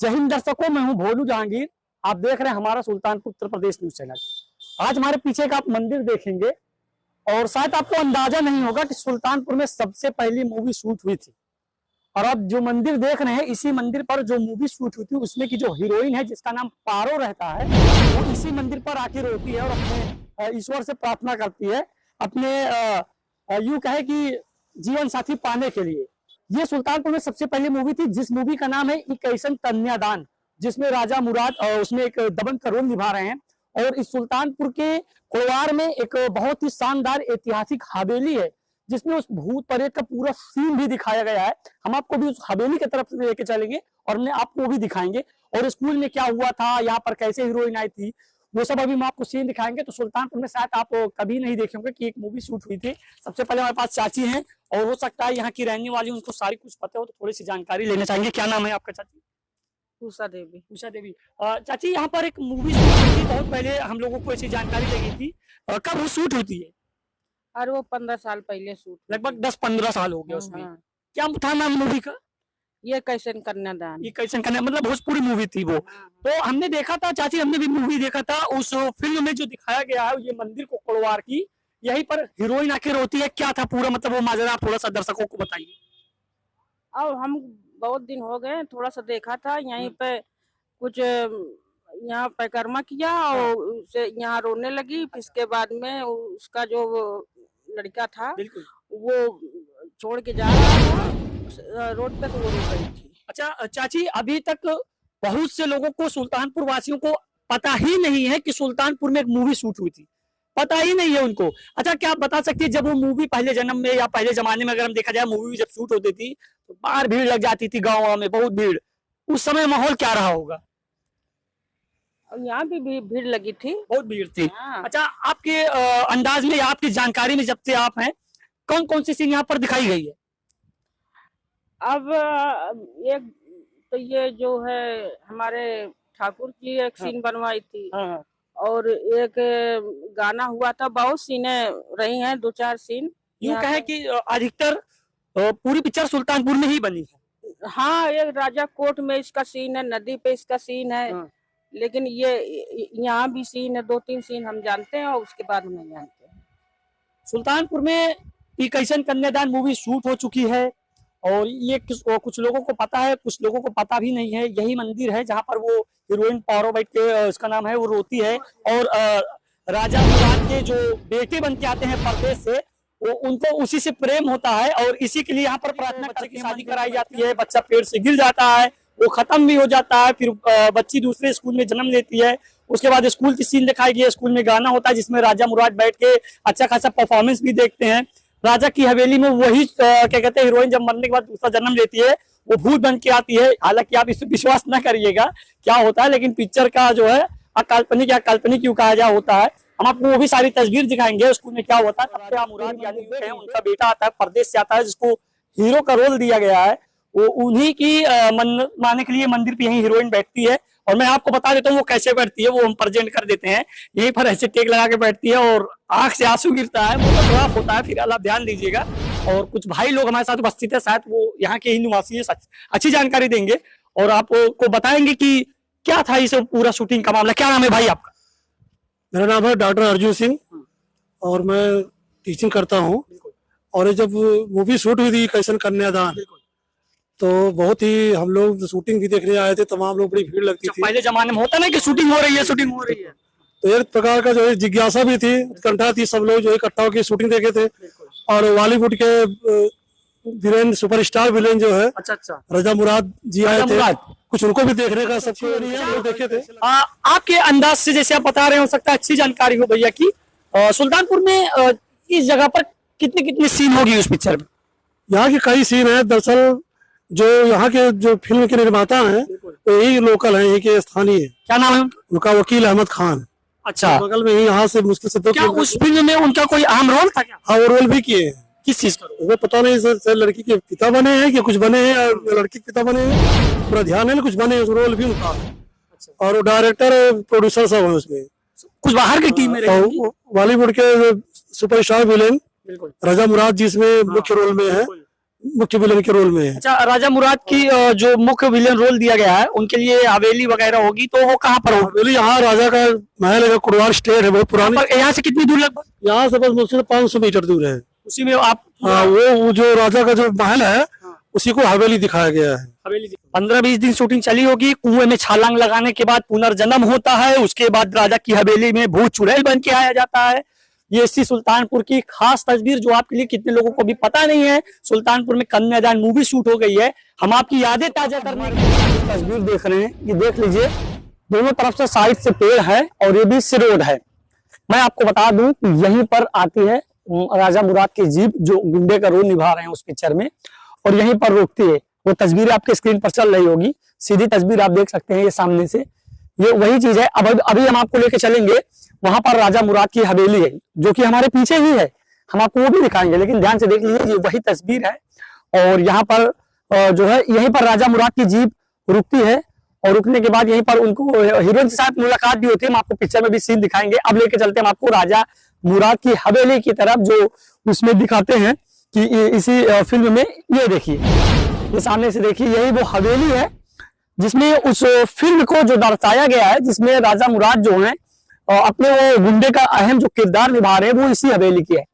जय हिंद दर्शकों, मैं हूं भोलू जहांगीर। आप देख रहे हैं हमारा सुल्तानपुर उत्तर प्रदेश न्यूज चैनल। आज हमारे पीछे का आप मंदिर देखेंगे और शायद आपको अंदाजा नहीं होगा कि सुल्तानपुर में सबसे पहली मूवी शूट हुई थी। और अब जो मंदिर देख रहे हैं, इसी मंदिर पर जो मूवी शूट हुई थी उसमें की जो हीरोइन है जिसका नाम पारो रहता है, वो इसी मंदिर पर आके रोती है और अपने ईश्वर से प्रार्थना करती है अपने यूं कहे कि जीवन साथी पाने के लिए। ये सुल्तानपुर में सबसे पहली मूवी थी जिस मूवी का नाम है एक ऐसन कन्यादान, जिसमें राजा मुराद उसमें एक दबंग का रोल निभा रहे हैं। और इस सुल्तानपुर के कोलवार में एक बहुत ही शानदार ऐतिहासिक हवेली है जिसमें उस भूत प्रेत का पूरा सीन भी दिखाया गया है। हम आपको भी उस हवेली की तरफ से लेके चलेंगे और हमने आपको भी दिखाएंगे और स्कूल में क्या हुआ था, यहाँ पर कैसे हीरोइन आई थी, वो सब अभी हम आपको सीन दिखाएंगे। तो सुल्तानपुर में शायद आप कभी नहीं देखे होंगे कि एक मूवी शूट हुई थी। सबसे पहले हमारे पास चाची हैं और हो सकता है यहाँ की रहने वाली, उनको सारी कुछ पता हो, तो थोड़ी सी जानकारी लेना चाहेंगे। क्या नाम है आपका चाची? उषा देवी। उषा देवी। चाची, यहाँ पर एक मूवी शूट हुई थी, बहुत पहले हम लोगों को ऐसी जानकारी लगी थी। कब वो शूट होती है? और वो 15 साल पहले शूट। लगभग 10-15 साल हो गए उसमें। हाँ। क्या था नाम मूवी का? ये कैसन कन्यादान। ये कैसन कन्या, मतलब भोजपुरी मूवी थी वो। हाँ। तो हमने देखा था चाची, हमने भी मूवी देखा था। उस फिल्म में जो दिखाया गया है ये मंदिर को कोलवार की, यहीं पर हीरोइन आके रोती है। क्या था पूरा, मतलब वो माजरा थोड़ा सा दर्शकों को बताइए। और हम बहुत दिन हो गए, थोड़ा सा देखा था यहीं पे कुछ यहाँ परिक्रमा किया और उसे यहाँ रोने लगी। फिर इसके बाद में उसका जो लड़का था वो छोड़ के जा रहा था रोड पे, तो वो रो रही थी। अच्छा चाची, अभी तक बहुत से लोगों को, सुल्तानपुर वासियों को पता ही नहीं है कि सुल्तानपुर में एक मूवी शूट हुई थी, पता ही नहीं है उनको। अच्छा, क्या आप बता सकते हैं जब वो मूवी पहले जन्म में या पहले जमाने में अगर हम देखा जाए, मूवी जब शूट होती थी तो बाहर भीड़ लग जाती थी, गाँव में बहुत भीड़, उस समय माहौल क्या रहा होगा? और यहाँ भी भीड़ लगी थी, बहुत भीड़ थी। हाँ। अच्छा, आपके अंदाज में या आपकी जानकारी में जब से आप हैं, कौन कौन सी सीन यहाँ पर दिखाई गई है? अब एक तो ये जो है हमारे ठाकुर की एक सीन बनवाई थी। हाँ। और एक गाना हुआ था, बहुत सीने रही हैं, 2-4 सीन। यूं कहे कि अधिकतर पूरी पिक्चर सुल्तानपुर में ही बनी है। हाँ, एक राजा कोट में इसका सीन है, नदी पे इसका सीन है। हाँ। लेकिन ये यहाँ भी सीन है, 2-3 सीन हम जानते हैं और उसके बाद नहीं जानते हैं। सुल्तानपुर में एक ऐसन कन्यादान मूवी शूट हो चुकी है और ये कुछ लोगों को पता है, कुछ लोगों को पता भी नहीं है। यही मंदिर है जहाँ पर वो हीरोइन पारो बैठ के, उसका नाम है, वो रोती है। और राजा मुराद के जो बेटे बन के आते हैं परदेश से, वो उनको उसी से प्रेम होता है और इसी के लिए यहाँ पर प्रार्थना करके शादी कराई जाती है। बच्चा पेड़ से गिर जाता है, वो खत्म भी हो जाता है। फिर बच्ची दूसरे स्कूल में जन्म लेती है। उसके बाद स्कूल की सीन दिखाई गई है, स्कूल में गाना होता है जिसमें राजा मुराद बैठ के अच्छा खासा परफॉर्मेंस भी देखते हैं। राजा की हवेली में वही क्या कहते हैं, हीरोइन जब मरने के बाद दूसरा जन्म लेती है, वो भूत बन के आती है। हालांकि आप इस पर विश्वास ना करिएगा क्या होता है, लेकिन पिक्चर का जो है अकाल्पनिक या काल्पनिक क्यों कहा जाए होता है। हम आपको वो भी सारी तस्वीर दिखाएंगे स्कूल में क्या होता है। राजा मुराद यानी उनका बेटा आता है, परदेश से आता है, जिसको हीरो का रोल दिया गया है। वो उन्हीं की मन्नत मानने के लिए मंदिर पे यही हीरोइन बैठती है। और मैं आपको बता देता हूँ वो कैसे बैठती है, वो हम प्रेजेंट कर देते हैं। यहीं पर ऐसे टेक लगा के बैठती है और आंख से आंसू गिरता है, वो खराब होता है। फिर आप ध्यान दीजिएगा। और कुछ भाई लोग हमारे साथ उपस्थित है, शायद वो यहाँ के ही निवासी है, अच्छी जानकारी देंगे और आपको बताएंगे कि क्या था इस पूरा शूटिंग का मामला। क्या नाम है भाई आपका? मेरा नाम है डॉक्टर अर्जुन सिंह और मैं टीचिंग करता हूँ। और ये जब मूवी शूट हुई थी कैसन कन्यादान, तो बहुत ही हम लोग शूटिंग भी देखने आए थे, तमाम लोग, बड़ी भीड़ लगती थी। पहले जमाने में होता ना कि शूटिंग हो रही है, शूटिंग हो रही है, तो एक प्रकार का जो है जिज्ञासा भी थी, उत्कंठा थी। सब लोग जो इकट्ठा होकर शूटिंग देखे थे। और बॉलीवुड के विलेन, सुपरस्टार विलेन जो है, अच्छा, राजा मुराद जी आए थे, कुछ उनको भी देखने का सबको लोग देखे थे। आपके अंदाज से जैसे आप बता रहे हो सकता है अच्छी जानकारी हो भैया की सुल्तानपुर में इस जगह पर कितनी सीन होगी उस पिक्चर में? यहाँ के कई सीन है। दरअसल जो यहाँ के जो फिल्म के निर्माता हैं तो यही लोकल हैं, यही के स्थानीय। क्या नाम है उनका? वकील अहमद खान। अच्छा, बगल में ही, यहाँ से मुश्किल से 2 क्या उस फिल्म में उनका कोई अहम रोल था क्या? हाँ, वो रोल भी किए हैं। किस चीज का? वो पता नहीं सर, लड़की के पिता बने हैं कि कुछ बने हैं, या लड़की के पिता बने हैं, पूरा ध्यान है, कुछ बने हैं, रोल भी उनका। और वो डायरेक्टर, प्रोड्यूसर सब है उसमें, कुछ बाहर की टीम में रही। बॉलीवुड के सुपरस्टार विलेन राजा मुराद जी इसमें मुख्य रोल में है। मुख्य विलेन के रोल में है। अच्छा, राजा मुराद की जो मुख्य विलेन रोल दिया गया है उनके लिए हवेली वगैरह होगी, तो वो कहाँ पर होगी? हवेली यहाँ राजा का महल है, कुड़वार स्टेट है, बहुत पुरानी। पर यहाँ से कितनी दूर लगभग? यहाँ से बस मुश्किल 500 मीटर दूर है। उसी में आप हाँ, वो जो राजा का जो महल है उसी को हवेली दिखाया गया है। हवेली 15-20 दिन शूटिंग चली होगी। कुएं में छलांग लगाने के बाद पुनर्जन्म होता है, उसके बाद राजा की हवेली में भूत चुड़ैल बन के आया जाता है। ये इसी सुल्तानपुर की खास तस्वीर जो आपके लिए कितने लोगों को भी पता नहीं है। सुल्तानपुर में कन्यादान मूवी शूट हो गई है। हम आपकी यादें ताजा करने के लिए तस्वीर देख रहे हैं। ये देख लीजिए, दोनों तरफ से साइड से पेड़ है और ये भी रोड है। मैं आपको बता दूं कि यहीं पर आती है राजा मुराद की जीप, जो गुंडे का रोल निभा रहे हैं उस पिक्चर में, और यहीं पर रोकती है। वो तस्वीर आपके स्क्रीन पर चल रही होगी, सीधी तस्वीर आप देख सकते हैं ये सामने से। ये वही चीज है। अब अभी हम आपको लेके चलेंगे, वहां पर राजा मुराद की हवेली है जो कि हमारे पीछे ही है। हम आपको वो भी दिखाएंगे, लेकिन ध्यान से देख लीजिए, ये वही तस्वीर है। और यहाँ पर जो है, यहीं पर राजा मुराद की जीप रुकती है और रुकने के बाद यहीं पर उनको हीरोइन के साथ मुलाकात भी होती है। हम आपको पिक्चर में भी सीन दिखाएंगे। अब लेके चलते हैं हम आपको राजा मुराद की हवेली की तरफ, जो उसमें दिखाते हैं कि इसी फिल्म में। ये देखिए, ये सामने से देखिए, यही वो हवेली है जिसमें उस फिल्म को जो दर्शाया गया है, जिसमें राजा मुराद जो है अपने वो गुंडे का अहम जो किरदार निभा रहे हैं, वो इसी हवेली की है।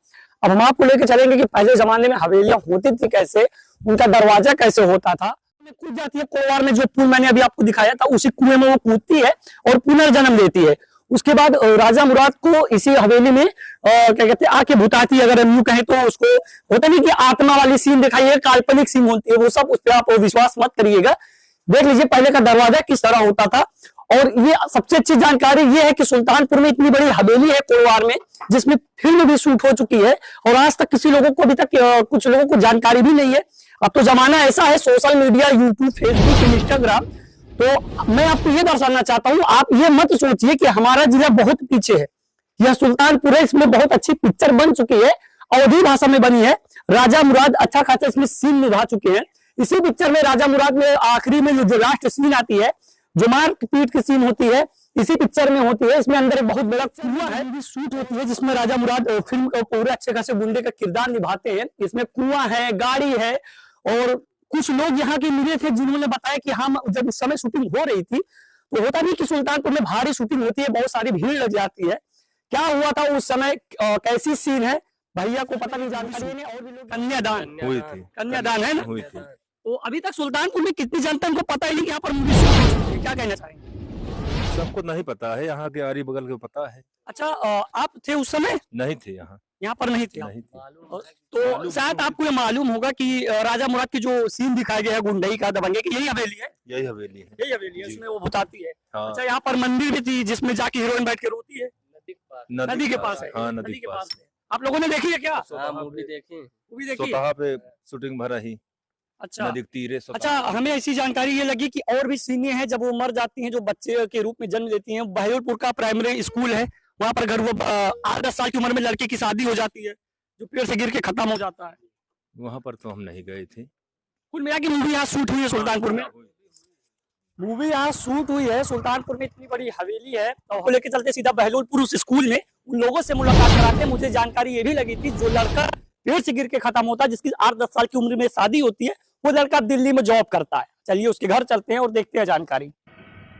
अब हम आपको लेके चलेंगे कि पहले जमाने में हवेलियां होती थी कैसे, उनका दरवाजा कैसे होता था। कूद जाती है कोरवार में, जो पुल मैंने अभी आपको दिखाया था, उसी कुएं में वो कूदती है और पुनर्जन्म लेती है। उसके बाद राजा मुराद को इसी हवेली में क्या कहते हैं, आके भुताती, अगर हम यूं कहें तो। उसको होता नहीं कि आत्मा वाली सीन दिखाई है, काल्पनिक सीन होती है, वो सब उस पर आप विश्वास मत करिएगा। देख लीजिए पहले का दरवाजा किस तरह होता था। और ये सबसे अच्छी जानकारी ये है कि सुल्तानपुर में इतनी बड़ी हवेली है कोरवार में, जिसमें फिल्म भी शूट हो चुकी है, और आज तक किसी लोगों को अभी तक कुछ लोगों को जानकारी भी नहीं है। अब तो जमाना ऐसा है, social media, YouTube, Facebook, Instagram. तो मैं आपको ये दर्शाना चाहता हूँ, आप ये मत सोचिए कि हमारा जिला बहुत पीछे है। यह सुल्तानपुर है, इसमें बहुत अच्छी पिक्चर बन चुकी है, अवधी भाषा में बनी है। राजा मुराद अच्छा खासा इसमें सीन निभा चुके हैं। इसी पिक्चर में राजा मुराद में आखिरी में जो लास्ट सीन आती है, जो मार पीट की सीन होती है, इसी पिक्चर में होती है। इसमें अंदर एक बहुत बड़ा कुआं है, भी शूट होती है, जिसमें राजा मुराद फिल्म को पूरे अच्छे खासे गुंडे का किरदार निभाते हैं। इसमें कुआं है, गाड़ी है, और कुछ लोग यहाँ के मिले थे जिन्होंने बताया कि हम जब इस समय शूटिंग हो रही थी, तो होता नहीं कि सुल्तानपुर में भारी शूटिंग होती है, बहुत सारी भीड़ लग जाती है। क्या हुआ था उस समय, कैसी सीन है, भैया को पता नहीं, जानकारी नहीं। और भी लोग कन्यादान हुई थी, कन्यादान है ना, हुई थी। तो अभी तक सुल्तानपुर में कितनी जनता उनको पता ही नहीं कि यहाँ पर मूवी शूट हो चुकी है। क्या कहना चाहेंगे? सबको नहीं पता है, यहाँ के आरी बगल के पता है। अच्छा, आप थे उस समय? नहीं थे यहाँ पर नहीं थे आप? नहीं थे। तो शायद आपको ये मालूम होगा कि राजा मुराद की जो सीन दिखाया गया है गुंडई का, दबंगे की, यही हवेली है। यही हवेली है। यही हवेली है, जी। उसमें वो भुताती है। हाँ। अच्छा, यहाँ पर मंदिर भी थी जिसमें जाके हीरोइन बैठ के रोती है। नदी के पास है। हाँ, नदी के पास। है। आप लोगों ने देखी है क्या? हाँ, मूवी देखी। मूवी देखी है? स्वतः पे शूटिंग भरा ही, अच्छा। नदी के तीरे स्वतः। अच्छा, हमें ऐसी जानकारी ये लगी कि और भी सीनें हैं जब वो मर जाती हैं, जो बच्चे के रूप में जन्म लेती हैं। बहलोलपुर का प्राइमरी स्कूल है, वहां पर घर वो 8-10 साल की उम्र में लड़के की शादी हो जाती है, जो पेड़ से गिर के खत्म हो जाता है। वहाँ पर तो हम नहीं गए थे। कुल मिला की मूवी यहाँ शूट हुई है सुल्तानपुर में। मूवी यहाँ शूट हुई है सुल्तानपुर में, इतनी बड़ी हवेली है। तो लेके चलते सीधा बहलोलपुर उस स्कूल में, उन लोगों से मुलाकात कराते। मुझे जानकारी ये भी लगी थी, जो लड़का पेड़ से गिर के खत्म होता है, जिसकी 8-10 साल की उम्र में शादी होती है, वो लड़का दिल्ली में जॉब करता है। चलिए उसके घर चलते हैं और देखते हैं जानकारी।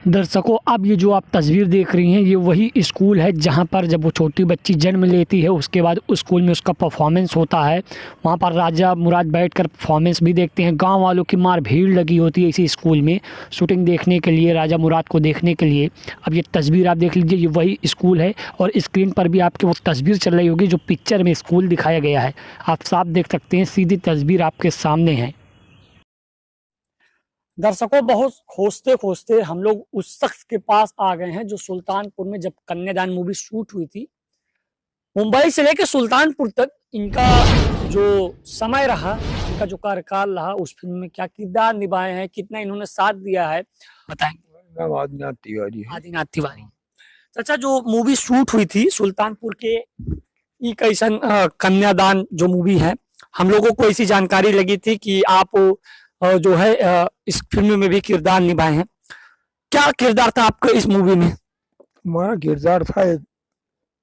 दर्शकों, अब ये जो आप तस्वीर देख रही हैं, ये वही स्कूल है जहाँ पर जब वो छोटी बच्ची जन्म लेती है, उसके बाद उस स्कूल में उसका परफॉर्मेंस होता है। वहाँ पर राजा मुराद बैठकर परफॉर्मेंस भी देखते हैं। गांव वालों की मार भीड़ लगी होती है इसी स्कूल में शूटिंग देखने के लिए, राजा मुराद को देखने के लिए। अब ये तस्वीर आप देख लीजिए, ये वही स्कूल है, और स्क्रीन पर भी आपके वो तस्वीर चल रही होगी जो पिक्चर में स्कूल दिखाया गया है। आप साफ देख सकते हैं, सीधी तस्वीर आपके सामने है। दर्शकों, बहुत खोजते खोजते हम लोग उस शख्स के पास आ गए हैं जो सुल्तानपुर में जब कन्यादान मूवी शूट हुई थी, मुंबई से लेकर सुल्तानपुर तक इनका जो समय रहा, इनका जो कार्यकाल रहा, उस फिल्म में क्या किरदार निभाए हैं, कितना इन्होंने साथ दिया है, बताएंगे। आदिनाथ तिवारी है। आदिनाथ तिवारी। अच्छा, जो मूवी शूट हुई थी सुल्तानपुर के, ई कैसन कन्यादान जो मूवी है, हम लोगों को ऐसी जानकारी लगी थी कि आप जो है इस फिल्म में भी किरदार निभाए हैं। क्या किरदार था आपका इस मूवी में? हमारा किरदार था, एक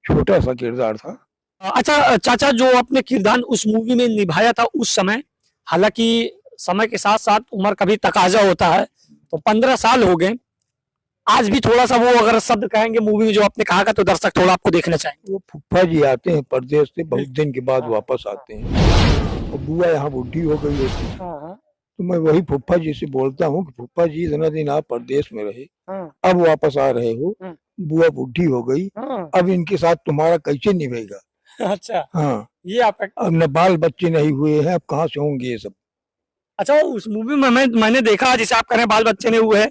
छोटा सा किरदार था। अच्छा चाचा, जो आपने किरदार उस मूवी में निभाया था उस समय, हालांकि समय के साथ साथ उम्र का भी तकाजा होता है। तो 15 साल हो गए, आज भी थोड़ा सा वो अगर शब्द कहेंगे मूवी में जो आपने कहा तो दर्शक थोड़ा आपको देखना चाहेंगे। वो फूफा जी आते हैं परदेश से, बहुत दिन के बाद हाँ। वापस आते हैं और बुआ यहाँ बुढ़ी हो गई होती है। हाँ तो मैं वही फूफा जी से बोलता हूँ कि फूफा जी इतना दिन आप परदेश में रहे, हाँ अब वापस आ रहे हो, हाँ। बुआ बुढ़ी हो गई, हाँ। अब इनके साथ तुम्हारा कैसे निभेगा। अच्छा, हाँ, ये आपका। अब न बाल बच्चे नहीं हुए हैं, अब कहाँ से होंगे ये सब। अच्छा, उस मूवी में मैंने देखा जिसे आप कह रहे हैं बाल बच्चे ने हुए हैं,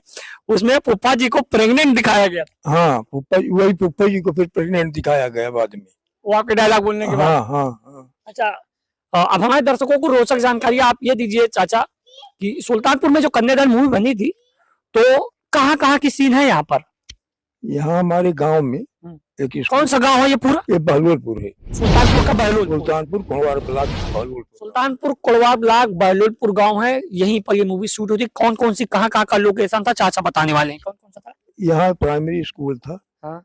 उसमें फूफा जी को प्रेग्नेंट दिखाया गया था। हाँ, वही फूफा जी को फिर प्रेग्नेंट दिखाया गया बाद में। वो आपके डायलॉग बोलने के बाद। हाँ हाँ हाँ। अच्छा, अब हमारे दर्शकों को रोचक जानकारी आप ये दीजिए चाचा कि सुल्तानपुर में जो कन्यादान मूवी बनी थी तो कहाँ की सीन है यहाँ पर? यहाँ हमारे गांव में एक कौन सा गांव है ये पूरा? ये बहलोलपुर है। सुल्तानपुर का बहलोलपुर। सुल्तानपुर कुंवार ब्लॉक बहलोलपुर। सुल्तानपुर कोड़वा ब्लॉक बहलोलपुर गांव है, यहीं पर ये मूवी शूट हुई थी। कौन सी कहाँ का लोकेशन था चाचा बताने वाले हैं? कौन सा था? यहाँ प्राइमरी स्कूल था। हाँ।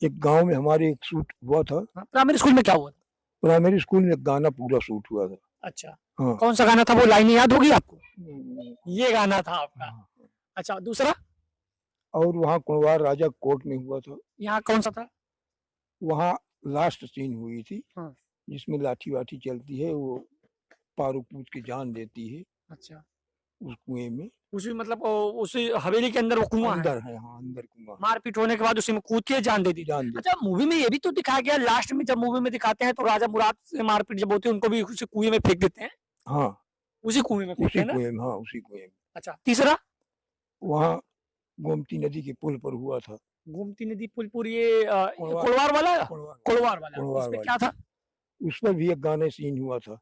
एक गांव में हमारे एक शूट हुआ था। प्राइमरी स्कूल में क्या हुआ था? प्राइमरी स्कूल में एक गाना पूरा शूट हुआ था। अच्छा, हाँ। कौन सा गाना था? वो लाइन याद होगी आपको? ये गाना था आपका। अच्छा, दूसरा? और वहाँ कुंवार राजा कोर्ट में हुआ था। यहाँ कौन सा था? वहाँ लास्ट सीन हुई थी हाँ। जिसमें लाठी वाठी चलती है, वो पारू पूछ के जान देती है अच्छा, उस कुएं में। उसी मतलब उसी हवेली के अंदर वो कुआं है। अंदर है, हाँ अंदर कुआं। मारपीट होने के बाद उसी में कूद के जान दे दी। जान दे। अच्छा, मूवी में ये भी तो दिखाया गया लास्ट में, जब मूवी में दिखाते हैं तो राजा मुराद से मारपीट जब होती है उनको भी उसी कुएं में फेंक देते हैं। हाँ, उसी कुएं में फेंकते उसी हैं ना? कुएं में। हाँ, उसी कुएं में। अच्छा, तीसरा? वहाँ गोमती नदी के पुल पर हुआ था। गोमती नदी पुल ये कोड़वार। कोड़वार वाला? कुंवार। कोड़वार वाला। कोड़वार उसमें वाला। क्या था? उस पर भी एक गाना सीन हुआ था।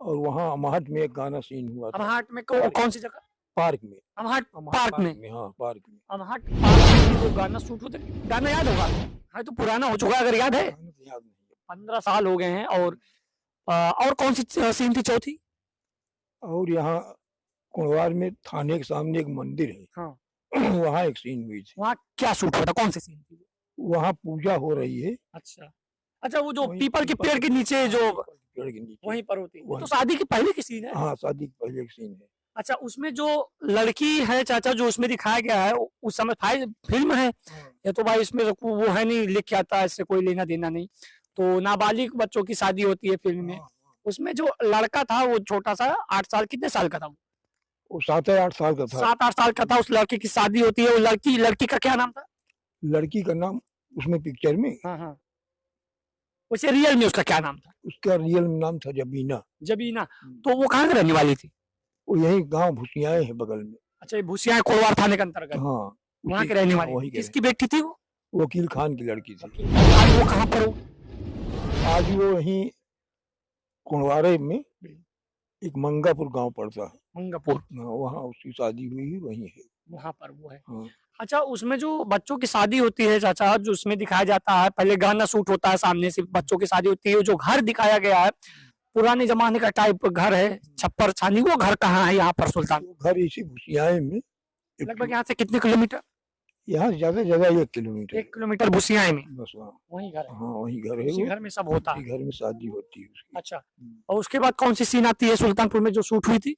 और वहाँ अमाहट में एक गाना सीन हुआ था। अमहाट में कौन सी जगह? पार्क में। अमहाट अमाहट पार्क में। हाँ, पार्क में। अमहाट पार्क में जो गाना शूट होता है, गाना याद होगा? हाँ, तो पुराना हो चुका है, अगर याद है। गाना तो याद नहीं है। 15 साल हो गए हैं। और कौन सी सीन थी चौथी? और यहाँ कुंवार में थाने के सामने एक मंदिर है। हाँ। वहाँ एक सीन हुई थी। वहाँ क्या शूट हुआ था? कौन सी सीन थी? वहाँ पूजा हो रही है। अच्छा अच्छा, वो जो वहीं पीपल के पेड़ के नीचे जो पेड़ के नीचे। वहीं पर होती है, ये तो वहीं। शादी के पहले की सीन है। हाँ, शादी के पहले एक सीन है। अच्छा, उसमें जो लड़की है चाचा जो उसमें दिखाया गया है उस समय फिल्म है, ये तो भाई इसमें वो है नहीं, लिख के आता है, इससे कोई लेना देना नहीं। तो नाबालिग बच्चों की शादी होती है फिल्म में। उसमें जो लड़का था वो छोटा सा 8 साल, कितने साल का था वो 7 या 8 साल का था। 7-8 साल का था। उस लड़के की शादी होती है। वो लड़की का क्या नाम था? लड़की का नाम उसमें पिक्चर में, हाँ। उसे रियल में उसका क्या नाम था? उसका रियल नाम था जबीना। जबीना। तो वो कहाँ की रहने वाली थी? वो यही गांव भुसियाए है बगल में। अच्छा, ये भूसिया कोड़वार थाने के अंतर्गत। हाँ, वहाँ के रहने वही वाली। के किसकी बेटी थी वो? वकील खान की लड़की थी। आज वो कहाँ पर हो? आज वो यहीं कुंवारे में एक मंगापुर गांव पड़ता है। मंगापुर। हाँ, वहाँ उसकी शादी हुई है, वहीं है। वहाँ पर वो है। हाँ। अच्छा, उसमें जो बच्चों की शादी होती है चाचा, जो उसमें दिखाया जाता है, पहले गाना शूट होता है, सामने से बच्चों की शादी होती है, जो घर दिखाया गया है पुराने जमाने का टाइप घर है, छप्पर छानी, वो घर कहाँ है यहाँ पर सुल्तान? वो घर इसी भुसियाए में। लगभग यहाँ से कितने किलोमीटर? यहाँ से ज्यादा जगह 1 किलोमीटर। 1 किलोमीटर भुसियाए में बस वहाँ। वही घर है। हाँ, वही घर है। उसी वो घर में सब होता उसी है। घर में शादी होती है उसकी। अच्छा, और उसके बाद कौन सी सीन आती है सुल्तानपुर में जो शूट हुई थी?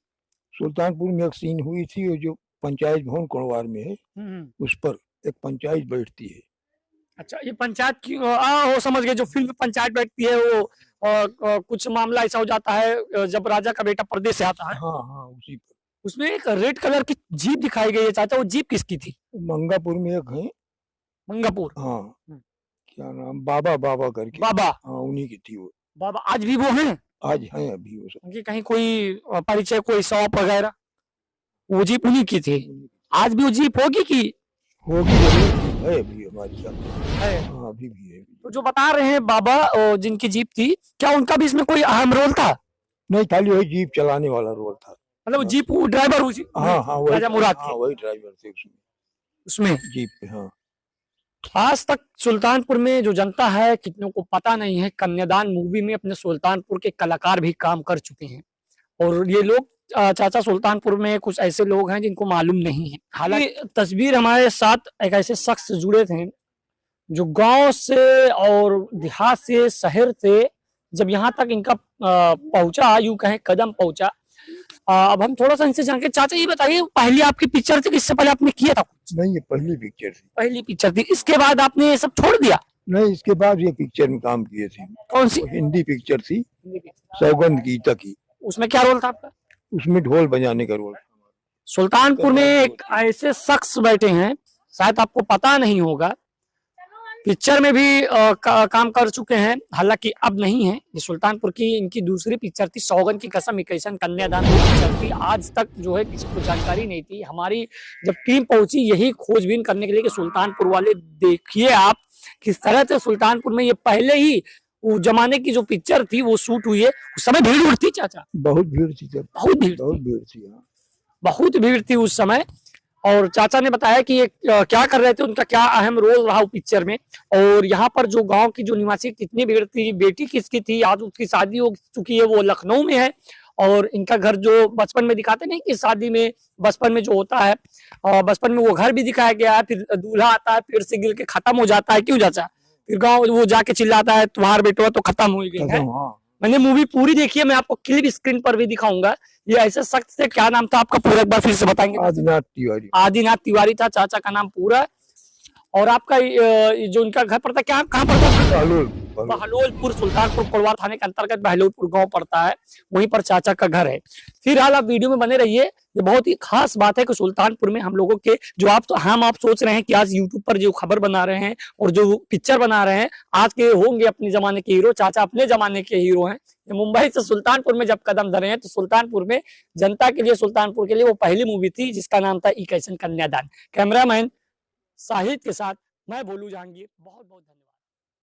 सुल्तानपुर में एक सीन हुई थी, वो जो पंचायत भवन कुंवार में है, उस पर एक पंचायत बैठती है। अच्छा, ये पंचायत की वो समझ गए, जो फिल्म में पंचायत बैठती है वो कुछ मामला ऐसा हो जाता है जब राजा का बेटा परदेश से आता है। हाँ हाँ, उसी पर। उसमें एक रेड कलर की जीप दिखाई गई है चाचा, वो जीप किसकी थी? मंगापुर में एक है। मंगापुर। हाँ, क्या नाम, बाबा करके। बाबा। हाँ, उन्हीं की थी वो। बाबा आज भी वो हैं? आज हैं अभी वो सब। उनकी कहीं कोई परिचय, कोई शॉप वगैरह? वो जीप उन्हीं की थी। आज भी वो जीप होगी कि? होगी, जरूर है अभी हमारे साथ। है। हाँ, अभी भी है। तो जो बता रहे हैं बाबा जिनकी जीप थी, क्या उनका भी इसमें कोई अहम रोल था? नहीं, खाली वही जीप चलाने वाला रोल था। मतलब जीप ड्राइवर हुई? हाँ, वही राजा मुराद हाँ, थे वही ड्राइवर थे उसमें। जीप पे। हाँ। आज तक सुल्तानपुर में जो जनता है, कितनों को पता नहीं है, कन्यादान मूवी में अपने सुल्तानपुर के कलाकार भी काम कर चुके हैं। और ये लोग चाचा सुल्तानपुर में कुछ ऐसे लोग हैं जिनको मालूम नहीं है। हालांकि तस्वीर हमारे साथ एक ऐसे शख्स जुड़े थे जो गांव से और देहात से, शहर से, जब यहाँ तक इनका पहुंचा, यूं कहें कदम पहुंचा, अब हम थोड़ा सा इनसे जानकर, चाचा ये बताइए पहली आपकी पिक्चर थी, इससे पहले आपने किया था कुछ? नहीं, ये पहली पिक्चर थी। पहली पिक्चर थी, इसके बाद आपने ये सब छोड़ दिया? नहीं, इसके बाद ये पिक्चर में काम किए थे। कौन सी? हिंदी पिक्चर थी, सौगंध गीता की। उसमें क्या रोल था आपका? उसमें ढोल बजाने का रोल। सुल्तानपुर में एक ऐसे शख्स बैठे हैं, शायद आपको पता नहीं होगा, पिक्चर में भी काम कर चुके हैं, हालांकि अब नहीं है। ये सुल्तानपुर की इनकी दूसरी पिक्चर थी, सौगंध की कसम इक्कीसन कन्यादान पिक्चर थी। आज तक जो है किसी को जानकारी नहीं थी। हमारी जब टीम पहुंची यही खोजबीन करने के लिए कि सुल्तानपुर वाले देखिए आप किस तरह से सुल्तानपुर में ये पहले ही उस जमाने की जो पिक्चर थी वो शूट हुई है। उस समय भीड़ उड़ थी चाचा? बहुत भीड़ थी तब, बहुत भीड़, बहुत भीड़ थी। हाँ, बहुत भीड़ थी उस समय। और चाचा ने बताया कि ये क्या कर रहे थे, उनका क्या अहम रोल रहा पिक्चर में। और यहाँ पर जो गांव की जो निवासी कितनी भीड़ थी, बेटी किसकी थी, आज उसकी शादी हो चुकी है, वो लखनऊ में है। और इनका घर जो बचपन में दिखाते नहीं कि शादी में बचपन में जो होता है, बचपन में वो घर भी दिखाया गया है। फिर दूल्हा आता है, पेड़ से गिर के खत्म हो जाता है, क्यों चाचा? फिर गाँव वो जाके चिल्लाता है तुम्हारा बेटवा तो खत्म हो गया है। हाँ। मैंने मूवी पूरी देखी है, मैं आपको क्लिप स्क्रीन पर भी दिखाऊंगा। ये ऐसे शख्स से, क्या नाम था आपका पूरा, एक बार फिर से बताएंगे? आदिनाथ तिवारी। आदिनाथ तिवारी था चाचा का नाम पूरा। और आपका जो इनका घर पड़ता, क्या कहाँ पड़ता है? बहलोल। बहलोलपुर, सुल्तानपुर कोटवार थाने के अंतर्गत बहलोलपुर गांव पड़ता है, वहीं पर चाचा का घर है। फिलहाल आप वीडियो में बने रहिए। ये बहुत ही खास बात है कि सुल्तानपुर में हम लोगों के जो आप सोच रहे हैं कि आज यूट्यूब पर जो खबर बना रहे हैं और जो पिक्चर बना रहे हैं, आज के होंगे अपने जमाने के हीरो। चाचा अपने जमाने के हीरो हैं। ये मुंबई से सुल्तानपुर में जब कदम धरे हैं तो सुल्तानपुर में जनता के लिए, सुल्तानपुर के लिए वो पहली मूवी थी जिसका नाम था इक्कीसन कन्यादान। कैमरामैन शाहिद के साथ मैं भोलू जहांगीर, बहुत बहुत धन्यवाद।